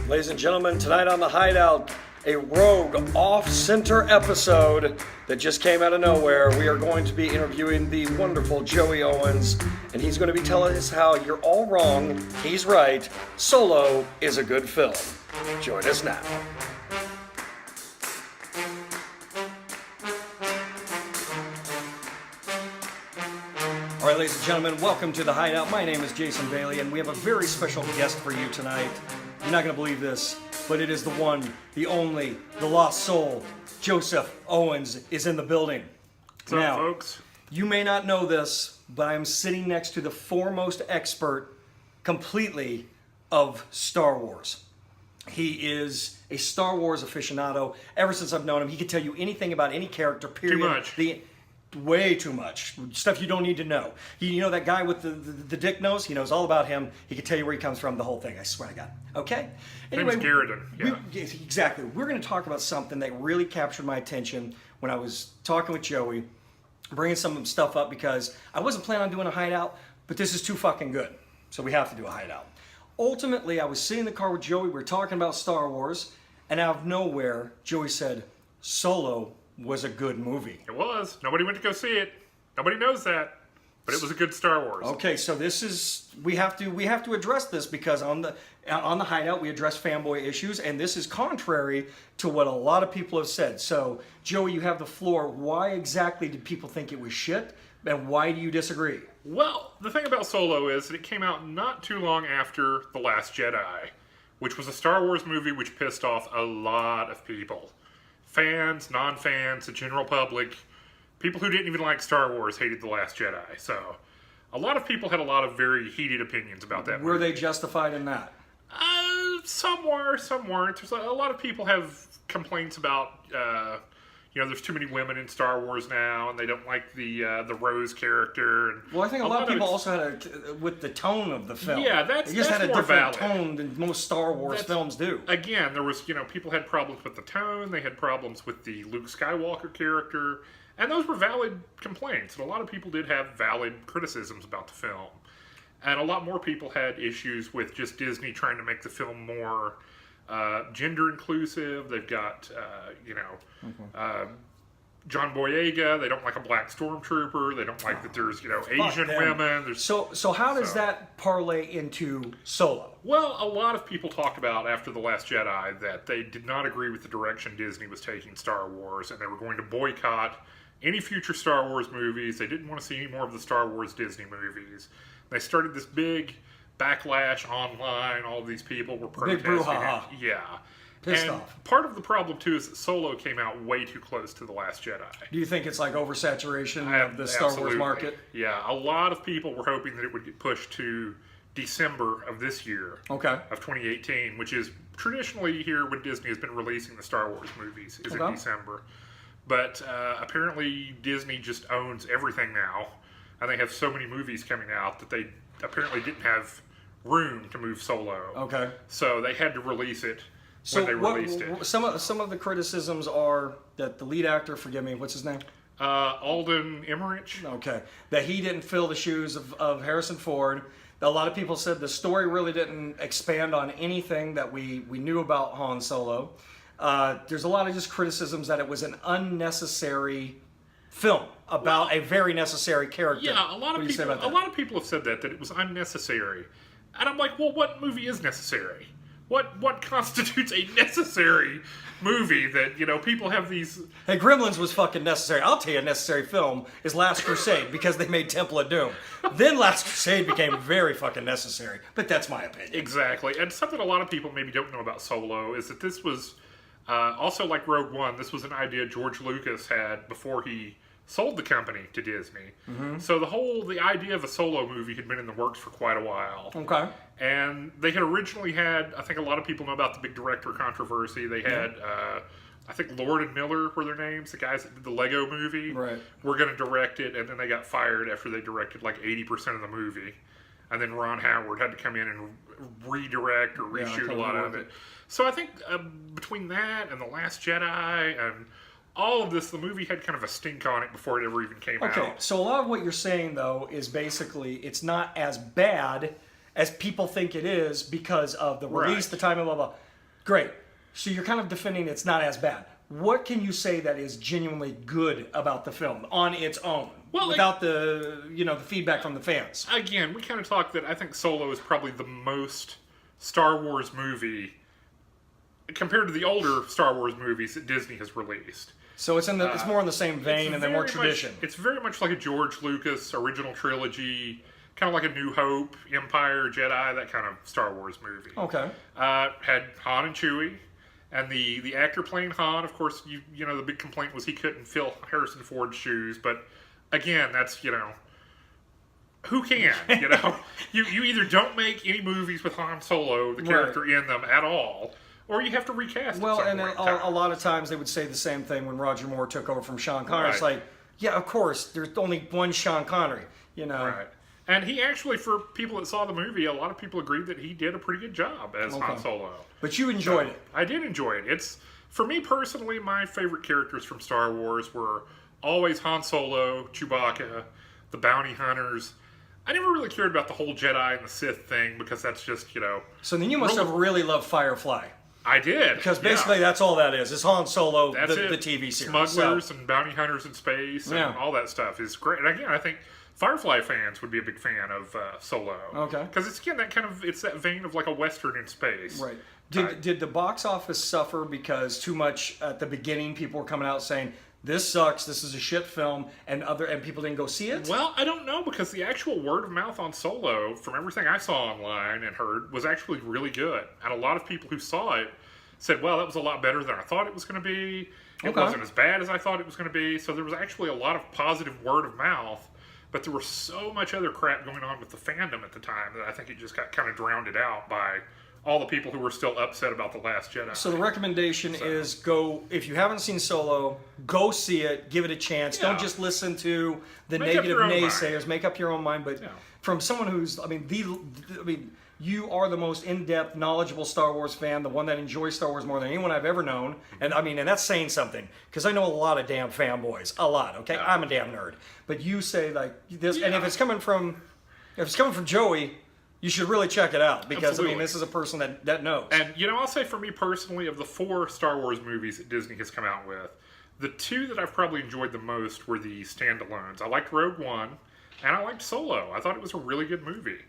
Ladies and gentlemen, tonight on the Hideout, a rogue off-center episode that just came out of nowhere. We are going to be interviewing the wonderful Joey Owens, and he's going to be telling us how you're all wrong, he's right, Solo is a good film. Join us now. All right, ladies and gentlemen, welcome to the Hideout. My name is Jason Bailey, and we have a very special guest for you tonight. You're not going to believe this, but it is the one, the only, the lost soul. Joseph Owens is in the building. What's up, folks? You may not know this, but I'm sitting next to the foremost expert completely of Star Wars. He is a Star Wars aficionado. Ever since I've known him, he can tell you anything about any character, period. Too much. Way too much. Stuff you don't need to know. You know that guy with the dick nose? He knows all about him. He can tell you where he comes from, the whole thing. I swear to God. Okay? Name's Garrison. Yeah. Exactly. We're going to talk about something that really captured my attention when I was talking with Joey, bringing some stuff up because I wasn't planning on doing a hideout, but this is too fucking good. So we have to do a hideout. Ultimately, I was sitting in the car with Joey. We were talking about Star Wars, and out of nowhere, Joey said, Solo was a good movie. It was. Nobody went to go see it. Nobody knows that. But it was a good Star Wars. Okay, so this is we have to address this because on the Hideout we address fanboy issues, and this is contrary to what a lot of people have said. So, Joey, you have the floor. Why exactly did people think it was shit, and why do you disagree? Well, the thing about Solo is that it came out not too long after The Last Jedi, which was a Star Wars movie which pissed off a lot of people. Fans, non-fans, the general public, people who didn't even like Star Wars hated The Last Jedi. So, a lot of people had a lot of very heated opinions about that movie. Were they justified in that? Some were, some weren't. There's a lot of people have complaints about, there's too many women in Star Wars now, and they don't like the Rose character. And well, I think a lot of people also had with the tone of the film. Yeah, that's it just that's had a more different valid. tone than most Star Wars films do. Again, there was, people had problems with the tone. They had problems with the Luke Skywalker character, and those were valid complaints. And a lot of people did have valid criticisms about the film, and a lot more people had issues with just Disney trying to make the film more gender inclusive. They've got, John Boyega. They don't like a black stormtrooper. They don't like that there's, Asian women. So how does that parlay into Solo? Well, a lot of people talked about after The Last Jedi that they did not agree with the direction Disney was taking Star Wars, and they were going to boycott any future Star Wars movies. They didn't want to see any more of the Star Wars Disney movies. They started this big backlash online. All of these people were protesting. Big brouhaha. Yeah. Pissed and off. Part of the problem, too, is that Solo came out way too close to The Last Jedi. Do you think it's like oversaturation of the Star Wars market? Yeah, a lot of people were hoping that it would get pushed to December of this year. Okay. Of 2018, which is traditionally here when Disney has been releasing the Star Wars movies, is in December. But apparently Disney just owns everything now, and they have so many movies coming out that they apparently didn't have room to move Solo. Okay. So they had to release it. When they released it. Some of the criticisms are that the lead actor, forgive me, what's his name? Alden Ehrenreich. Okay. That he didn't fill the shoes of Harrison Ford. A lot of people said the story really didn't expand on anything that we knew about Han Solo. There's a lot of just criticisms that it was an unnecessary film about a very necessary character. Yeah, a lot of people have said that it was unnecessary. And I'm like, well, what movie is necessary? What constitutes a necessary movie that, people have these... Hey, Gremlins was fucking necessary. I'll tell you a necessary film is Last Crusade because they made Temple of Doom. Then Last Crusade became very fucking necessary. But that's my opinion. Exactly. And something a lot of people maybe don't know about Solo is that this was, also like Rogue One, this was an idea George Lucas had before he sold the company to Disney. Mm-hmm. So the idea of a Solo movie had been in the works for quite a while. Okay. And they had originally had, I think a lot of people know about the big director controversy. They had, I think Lord and Miller were their names, the guys that did the Lego movie. Right. Were going to direct it, and then they got fired after they directed like 80% of the movie. And then Ron Howard had to come in and redirect or reshoot a lot of it. So I think between that and The Last Jedi and all of this, the movie had kind of a stink on it before it ever even came out. Okay, so a lot of what you're saying, though, is basically it's not as bad as people think it is because of the release, the time, and blah, blah. Great. So you're kind of defending it's not as bad. What can you say that is genuinely good about the film on its own, without the the feedback from the fans? Again, we kind of talked that I think Solo is probably the most Star Wars movie compared to the older Star Wars movies that Disney has released. So it's it's more in the same vein and they're more tradition. It's very much like a George Lucas original trilogy, kind of like a New Hope, Empire, Jedi, that kind of Star Wars movie. Okay. Had Han and Chewie, and the actor playing Han, of course, you know the big complaint was he couldn't fill Harrison Ford's shoes, but again, that's who can? You either don't make any movies with Han Solo, the character in them at all, or you have to recast. Well, and a lot of times they would say the same thing when Roger Moore took over from Sean Connery. It's like, yeah, of course, there's only one Sean Connery, Right. And he actually, for people that saw the movie, a lot of people agreed that he did a pretty good job as Han Solo. But you enjoyed it. I did enjoy it. It's, for me personally, my favorite characters from Star Wars were always Han Solo, Chewbacca, the bounty hunters. I never really cared about the whole Jedi and the Sith thing because that's just, So then you must have really loved Firefly. I did. Because basically that's all that is. It's Han Solo, that's the TV series. Smugglers and bounty hunters in space and all that stuff is great. And again, I think Firefly fans would be a big fan of Solo. Okay. Because it's, again, it's that vein of like a Western in space. Right. Did the box office suffer because too much at the beginning people were coming out saying, this sucks, this is a shit film, and people didn't go see it? Well, I don't know, because the actual word of mouth on Solo, from everything I saw online and heard, was actually really good. And a lot of people who saw it said, well, that was a lot better than I thought it was going to be. It wasn't as bad as I thought it was going to be. So there was actually a lot of positive word of mouth, but there was so much other crap going on with the fandom at the time that I think it just got kind of drowned out by all the people who were still upset about The Last Jedi. So the recommendation is go, if you haven't seen Solo, go see it, give it a chance. Don't just listen to the negative naysayers. Make up your own mind. But from someone who's, you are the most in-depth, knowledgeable Star Wars fan, the one that enjoys Star Wars more than anyone I've ever known. And and that's saying something, because I know a lot of damn fanboys. A lot, okay? I'm a damn nerd. But you say like this, and if it's coming from Joey, you should really check it out, because this is a person that knows. And I'll say for me personally, of the 4 Star Wars movies that Disney has come out with, the 2 that I've probably enjoyed the most were the standalones. I liked Rogue One, and I liked Solo. I thought it was a really good movie.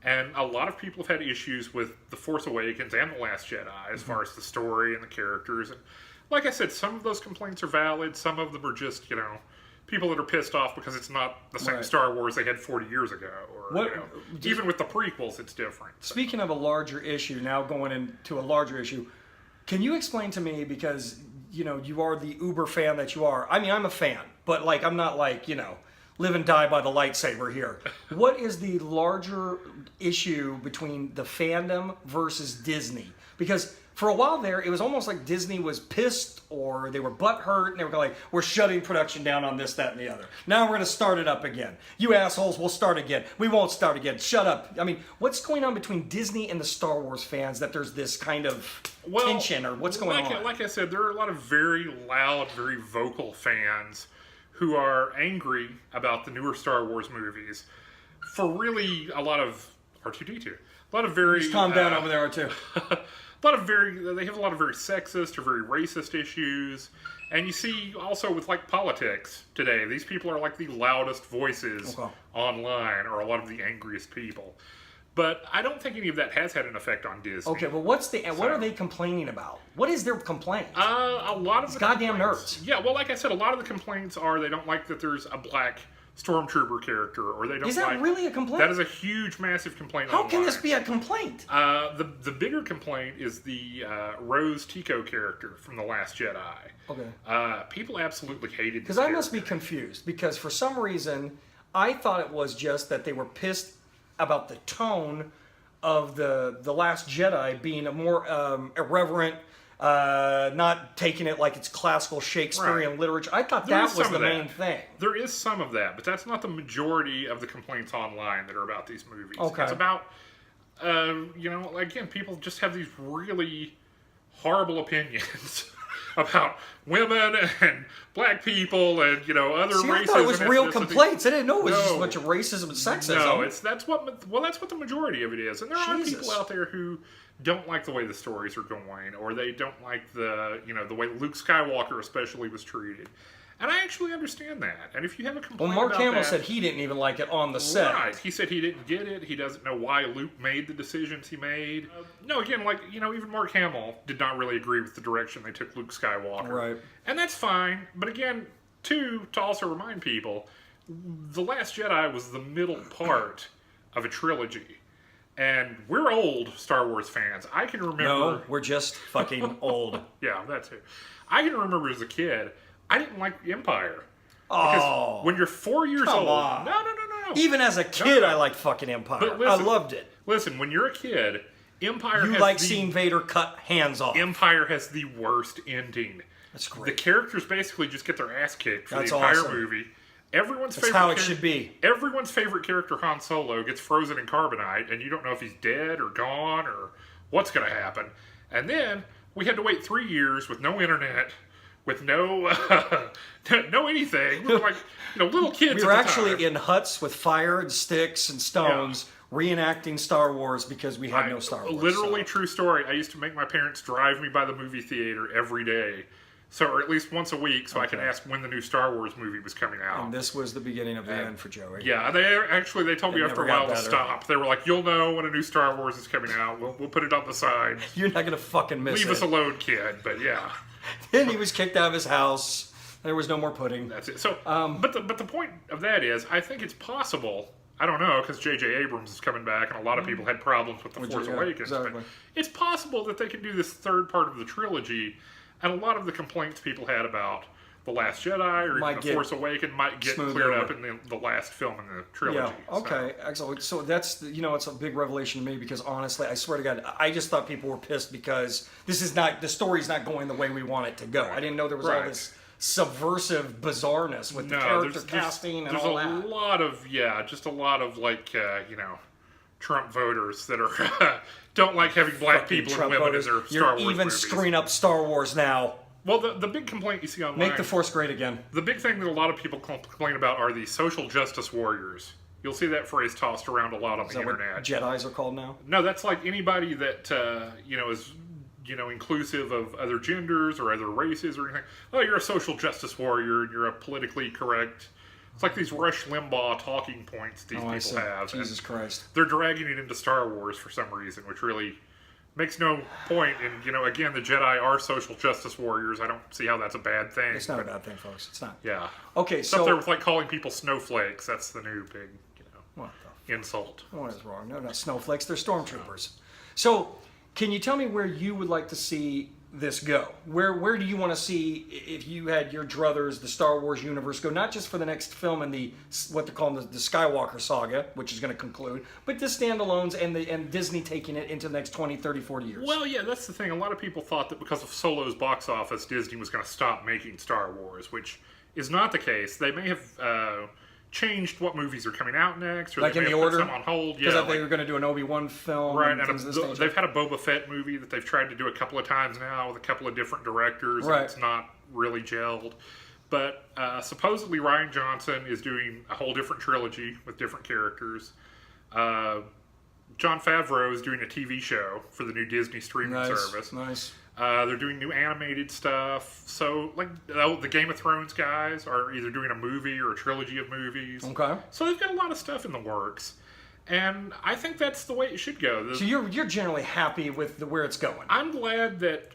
And a lot of people have had issues with The Force Awakens and The Last Jedi as far as the story and the characters. And like I said, some of those complaints are valid. Some of them are just, people that are pissed off because it's not the same Star Wars they had 40 years ago. Or, even with the prequels, it's different. Speaking of a larger issue, now going into a larger issue, can you explain to me, because, you are the uber fan that you are. I'm a fan, but I'm not live and die by the lightsaber here. What is the larger issue between the fandom versus Disney? Because for a while there, it was almost like Disney was pissed, or they were butthurt, and they were like, we're shutting production down on this, that, and the other. Now we're going to start it up again. You assholes, we'll start again. We won't start again. Shut up. What's going on between Disney and the Star Wars fans that there's this kind of tension, or what's going on? Like I said, there are a lot of very loud, very vocal fans who are angry about the newer Star Wars movies for really a lot of R2-D2. A lot of very... Just calm down over there, R2. They have a lot of very sexist or very racist issues. And you see also with politics today, these people are the loudest voices online, or a lot of the angriest people. But I don't think any of that has had an effect on Disney. Okay, well, what are they complaining about? What is their complaint? A lot of the goddamn nerds. Yeah, well, like I said, a lot of the complaints are they don't like that there's a black stormtrooper character, or they don't like... Is that really a complaint? That is a huge, massive complaint. How can this be a complaint? The bigger complaint is the Rose Tico character from The Last Jedi. Okay. People absolutely hated because I must be confused, because for some reason I thought it was just that they were pissed about the tone of the Last Jedi being a more irreverent, not taking it like it's classical Shakespearean literature. I thought that was the main thing. There is some of that, but that's not the majority of the complaints online that are about these movies. Okay. It's about, again, people just have these really horrible opinions about women and black people and other races. I thought it was real complaints. I didn't know it was just a bunch of racism and sexism. No, that's what the majority of it is. And there are people out there who don't like the way the stories are going, or they don't like the way Luke Skywalker especially was treated. And I actually understand that. And if you have a complaint Mark about Hamill that, said he didn't even like it on the set. right? He said he didn't get it. He doesn't know why Luke made the decisions he made. No, again, even Mark Hamill did not really agree with the direction they took Luke Skywalker. Right. And that's fine. But again, to also remind people, The Last Jedi was the middle part of a trilogy. And we're old Star Wars fans. I can remember... No, we're just fucking old. Yeah, that too. I can remember as a kid, I didn't like Empire. Oh. Because when you're 4 years Come old... on. No. Even as a kid, I liked fucking Empire. But listen, I loved it. Listen, when you're a kid, Empire You has like seeing Vader cut hands off. Empire has the worst ending. That's The great. characters basically just get their ass kicked for That's the entire awesome. movie. Everyone's That's favorite how it should be. Everyone's favorite character, Han Solo, gets frozen in carbonite, and you don't know if he's dead or gone or what's going to happen. And then we had to wait 3 years with no internet, with no no anything. We were like little kids. We were at the actually time. in huts with fire and sticks and stones, reenacting Star Wars because we had no Star Wars. Literally true story. I used to make my parents drive me by the movie theater every day. So, or at least once a week, so I can ask when the new Star Wars movie was coming out. And this was the beginning of the end for Joey. Yeah, they told me It after a never while got to better. stop. They were like, "You'll know when a new Star Wars is coming out. We'll put it on the side. You're not going to fucking miss Leave it. us alone, kid." But yeah, Then he was kicked out of his house. There was no more pudding. that's it. So, but the point of that is, I think it's possible. I don't know, because J.J. Abrams is coming back, and a lot of people had problems with The Force Awakens. exactly. But it's possible that they can do this third part of the trilogy, and a lot of the complaints people had about The Last Jedi or even The Force Awakens might get smoothed cleared over. up in the last film in the trilogy. Yeah, okay, excellent. So that's, it's a big revelation to me because honestly, I swear to God, I just thought people were pissed because the story's not going the way we want it to go. I didn't know there was all this subversive bizarreness with the character casting and all that. There's just a lot of Trump voters that are don't like having black people and women in their Star Wars movies. You're even screwing up Star Wars now. Well, the big complaint you see online... Make the Force great again. The big thing that a lot of people complain about are the social justice warriors. You'll see that phrase tossed around a lot on the internet. What Jedis are called now? No, that's like anybody that is inclusive of other genders or other races or anything. Oh, you're a social justice warrior and you're a politically correct. It's like these Rush Limbaugh talking points these people have. Jesus Christ. They're dragging it into Star Wars for some reason, which really makes no point. And, again, the Jedi are social justice warriors. I don't see how that's a bad thing. It's not a bad thing, folks. It's not. Yeah. Okay, it's up there with calling people snowflakes. That's the new big, what insult. What is wrong? No, not snowflakes. They're stormtroopers. So, can you tell me where you would like to see this go? Where do you want to see, if you had your druthers, the Star Wars universe go, not just for the next film and what they're calling the Skywalker saga, which is going to conclude, but the standalones and Disney taking it into the next 20, 30, 40 years? Well, yeah, that's the thing. A lot of people thought that because of Solo's box office, Disney was going to stop making Star Wars, which is not the case. They may have changed what movies are coming out next, or like they in may the have order? put some on hold. Because Yeah, they were going to do an Obi-Wan film. right, and and they've had a Boba Fett movie that they've tried to do a couple of times now with a couple of different directors, right. and it's not really gelled. But supposedly Rian Johnson is doing a whole different trilogy with different characters. Jon Favreau is doing a TV show for the new Disney streaming service. Nice. They're doing new animated stuff. So, the Game of Thrones guys are either doing a movie or a trilogy of movies. Okay. So they've got a lot of stuff in the works. And I think that's the way it should go. So you're generally happy with where it's going? I'm glad that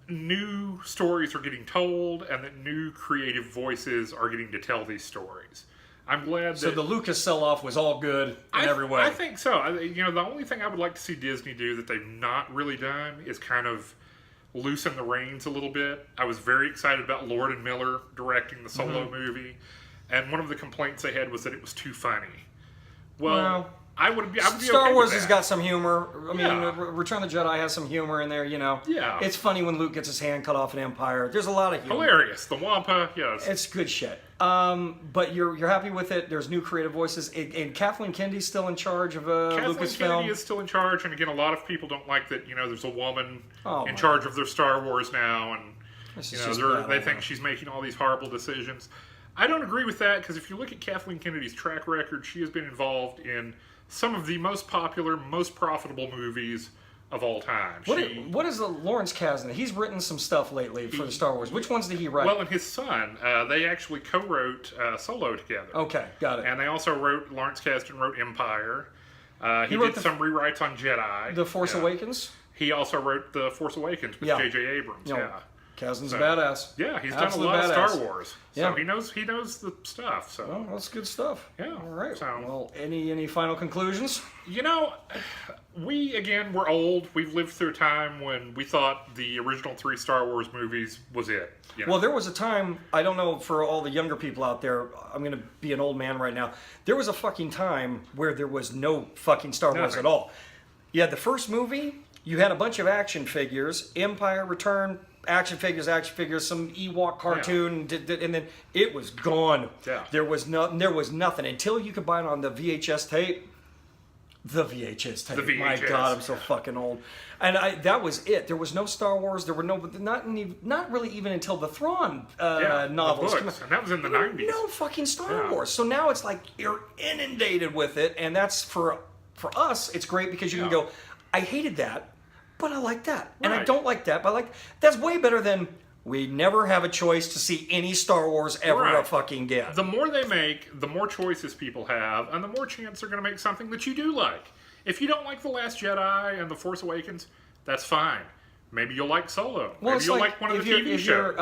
new stories are getting told and that new creative voices are getting to tell these stories. I'm glad that... So the Lucas sell-off was all good in every way? I think so. The only thing I would like to see Disney do that they've not really done is kind of loosen the reins a little bit. I was very excited about Lord and Miller directing the Solo movie, and one of the complaints they had was that it was too funny. Well, I would be Star okay Wars with has that. got some humor. I mean, Yeah. Return of the Jedi has some humor in there, Yeah. It's funny when Luke gets his hand cut off in Empire. There's a lot of humor. Hilarious. The Wampa, yes. It's good shit. But you're happy with it. There's new creative voices. And Kathleen Kennedy's still in charge of Kathleen Lucasfilm. Kennedy is still in charge, and again, a lot of people don't like that. There's a woman Oh, in my charge of their Star Wars now, and This is just bad, they I think know. she's making all these horrible decisions. I don't agree with that because if you look at Kathleen Kennedy's track record, she has been involved in some of the most popular, most profitable movies of all time. What is the Lawrence Kasdan? He's written some stuff lately for the Star Wars. Which ones did he write? Well, and his son, they actually co-wrote Solo together. Okay, got it. And they also Lawrence Kasdan wrote Empire. He wrote did some rewrites on Jedi. The Force Awakens? He also wrote The Force Awakens with J.J. Abrams. Yeah. Kasdan's a badass. Yeah, he's Absolute done a lot badass. of Star Wars. So Yeah. he knows the stuff. So Well, that's good stuff. Yeah. All right. So- Well, any final conclusions? You know, we're old. We've lived through a time when we thought the original 3 Star Wars movies was it. You know? Well, there was a time, I don't know for all the younger people out there, I'm going to be an old man right now. There was a fucking time where there was no fucking Star Wars Nothing. at all. You had the first movie, you had a bunch of action figures, Empire, Return, action figures, some Ewok cartoon, and then it was gone. Yeah. There was nothing until you could buy it on the VHS tape. The VHS tape. The VHS, My God, I'm so fucking old. And that was it. There was no Star Wars. There were not really even until the Thrawn novels. the books, and that was in the 90s. No fucking Star Wars. So now it's like you're inundated with it, and that's for us. It's great because you can go, I hated that, but I like that, and I Right. don't like that, but I like that's way better than we never have a choice to see any Star Wars ever Right. fucking again. The more they make, the more choices people have, and the more chance they're going to make something that you do like. If you don't like The Last Jedi and The Force Awakens, that's fine. Maybe you'll like Solo. Maybe it's you'll like one of the TV shows.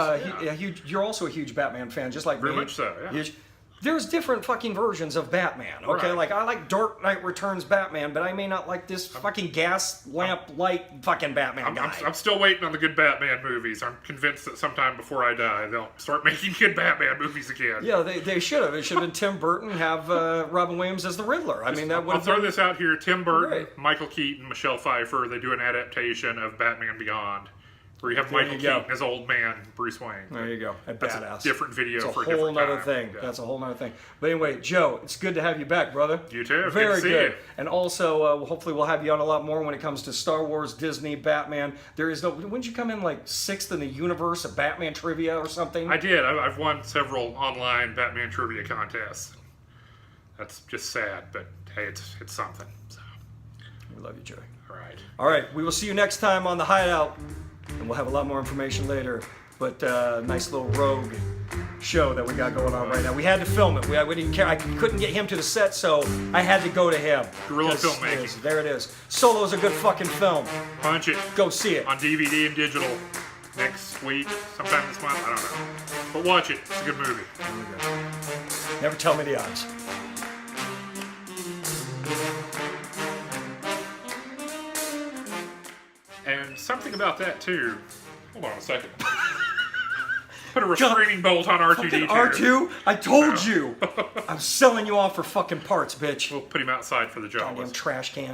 You're also a huge Batman fan, just like Very me. much so, yeah. Huge. There's different fucking versions of Batman, okay? Right. Like, I like Dark Knight Returns Batman, but I may not like this fucking gas lamp light fucking Batman guy. I'm still waiting on the good Batman movies. I'm convinced that sometime before I die, they'll start making good Batman movies again. Yeah, they should have. It should have been Tim Burton, have Robin Williams as the Riddler. I mean, that would I'll have throw been... this out here. Tim Burton, Right. Michael Keaton, Michelle Pfeiffer, they do an adaptation of Batman Beyond, where you have There Michael you go. Keaton as old man Bruce Wayne. There you go. That's Badass. a different video It's a for a whole different nother time. thing. Yeah. That's a whole nother thing. But anyway, Joe, it's good to have you back, brother. You too. Good Very to see good. you. And also, hopefully, we'll have you on a lot more when it comes to Star Wars, Disney, Batman. There is no. Wouldn't you come in like 6th in the universe of Batman trivia or something? I did. I've won several online Batman trivia contests. That's just sad, but hey, it's something. So, We love you, Joey. all right. All right, we will see you next time on the Hideout, and we'll have a lot more information later. But nice little rogue show that we got going on right now. We had to film it. We didn't care. I couldn't get him to the set, so I had to go to him. Guerrilla 'Cause filmmaking. there it is. Solo's a good fucking film. Punch it Go see it. on DVD and digital next week, sometime this month. I don't know. But watch it. It's a good movie. Never tell me the odds. And something about that too. Hold on a second. Put a restraining bolt on R2D2. R2? I told you. I'm selling you off for fucking parts, bitch. We'll put him outside for the job. Goddamn trash can.